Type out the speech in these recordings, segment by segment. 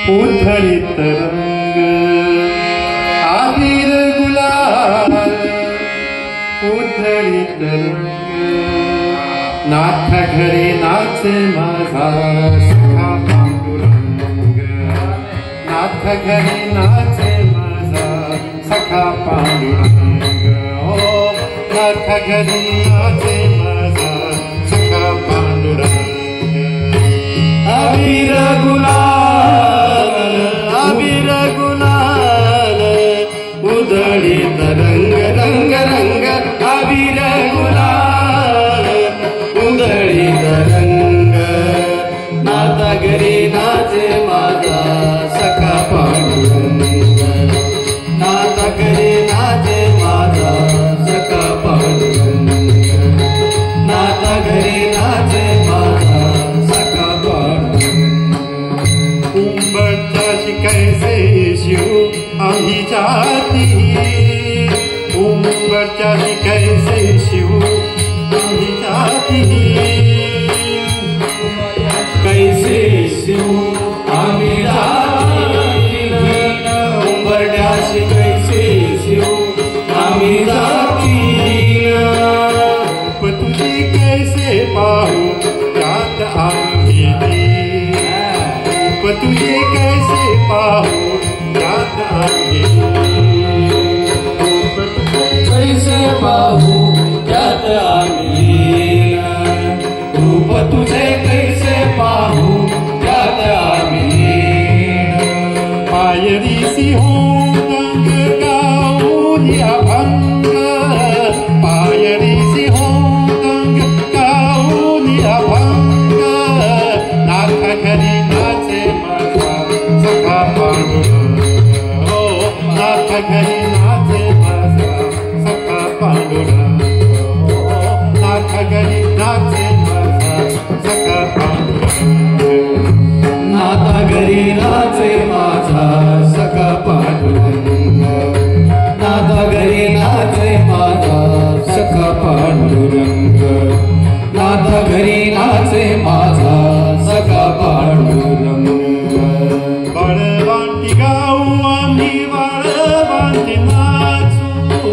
उधळीत रंग आबीर गुलाल उधळीत रंग नाथ घरी नाचे माझा सखा पांडुरंग नाथ घरी नाचे माझा सखा पांडुरंग हो नाथ घरी नाचे माझा सखा पांडुरंग आबीर गुलाल उधळीत रंग रंग रंग आबीर गुलाल उधळीत रंग नाता घरी नाचे माझा सखा पांडुरंग नाता घरी नाचे माझा सखा पांडुरंग नाता घरी नाचे माझा सखा पांडुरंग उंबरच्याशी कैसे शिव आम्ही जाती उंबरच्याशी कैसे शिव आम्ही जाती कैसे शिव आम्ही जाती उंबरच्याशी कैसे शिव आम्ही जाती रूप तुझे कैसे पाहू त्यात आम्ही रूप तुझे कैसे पाहू त्यात आम्ही रूप तुझे कैसे पाहू त्यात आम्ही रूप तुझे कैसे पाहू त्यात आम्ही पायरीसी होऊन गाऊन अभंग पायरीसी होऊन गाऊन अभंग नाथ घरी नाचे माझा सखा पांडुरंग हो नाथ घरी नाचे माझा सखा पांडुरंग नाथ घरी नाचे माझा सखा पांडुरंग नाथ घरी नाचे माझा सखा पांडुरंग नाथ घरी नाचे माझा सखा पांडुरंग नाथ घरी नाचे माझा सखा पांडुरंग वाळवांटी गाऊ आम्ही वाळवांटी नाचू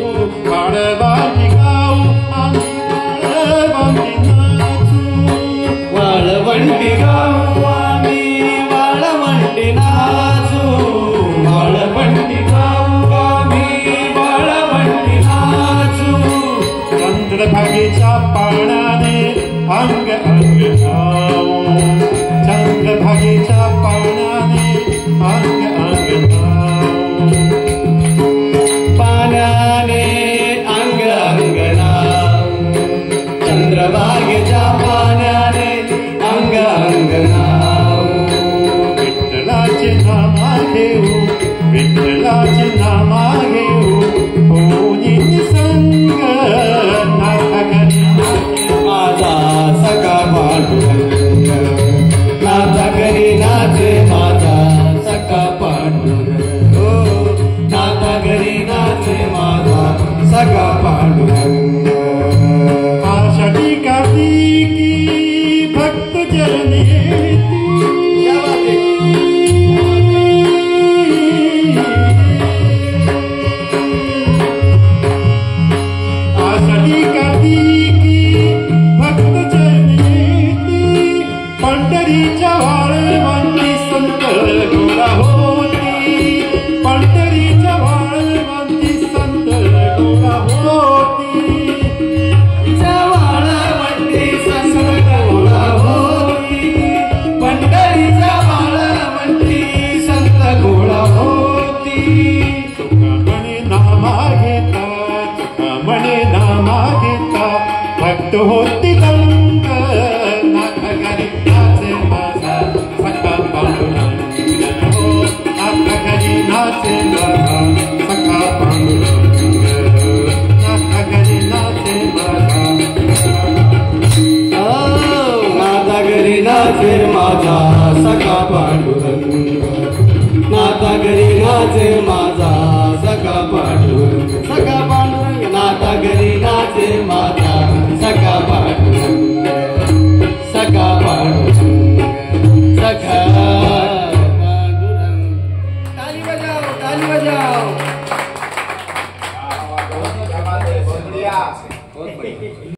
वाळवांटी गाऊ आम्ही वाळवांटी नाचू वाळवंटी गाऊ आम्ही वाळवंटी नाचू वाळवंटी गाऊ आम्ही वाळवंटी नाचू चंद्रभागेच्या पाण्याने अंग अंग धावू चंद्रभागेच्या पाण्याने अंग अंग धावू पाण्याने अंग अंग धावू चंद्रभागेच्या पाण्याने अंग अंग धावू विठ्ठलाचे नामा घेऊ विठ्ठलाचे नामा घेऊ होनी संग नाथ घरी माझा सखा पांडुरंग नाथ घरी नाचे माझा सखा पांडुरंग नाथ घरी नाचे माझा सखा पांडुरंग आषाढी कार्तिकी भक्त चरणी आषाढी कार्तिकी भक्त चरणी पंढरीच्या वाळवंटी संत गोळा होती पंढरीच्या वाळवंटी संत गोळा होती वाळवंटी संत गोळा होती पंढरीच्या वाळवंटी संत गोळा होती तुका म्हणे नामा घेता तुका म्हणे नामा घेता भक्त होती दंग नाथ घरी नाचे माझा सखा पांडुरंग हो नाथ घरी नाचे माझा सखा पांडुरंग नाथ घरी नाचे माझा नाथ घरी नाचे माझा सखा पांडुरंग नाथ घरी नाचे माझा सखा पांडुरंग नाथ घरी नाचे माझा सखा पांडुरंग सखा पांडुरंग सखा पांडुरंग बहुत बढ़िया।